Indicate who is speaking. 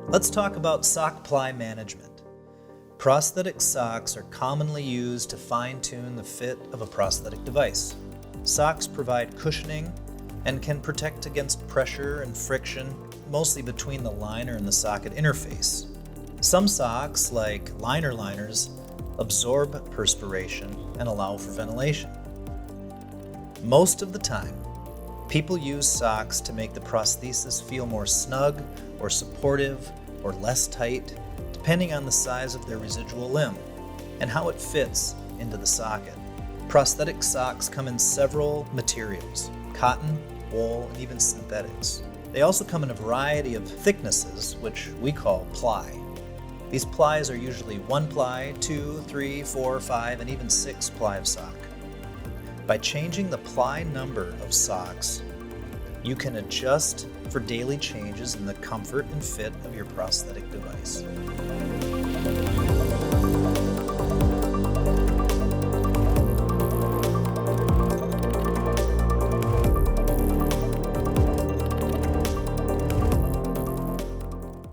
Speaker 1: Let's talk about sock ply management. Prosthetic socks are commonly used to fine-tune the fit of a prosthetic device. Socks provide cushioning and can protect against pressure and friction, mostly between the liner and the socket interface. Some socks, like liner liners, absorb perspiration and allow for ventilation. Most of the time, people use socks to make the prosthesis feel more snug or supportive or less tight, depending on the size of their residual limb and how it fits into the socket. Prosthetic socks come in several materials: cotton, wool, and even synthetics. They also come in a variety of thicknesses, which we call ply. These plies are usually 1 ply, 2, 3, 4, 5, and even 6 ply of sock. By changing the ply number of socks, you can adjust for daily changes in the comfort and fit of your prosthetic device.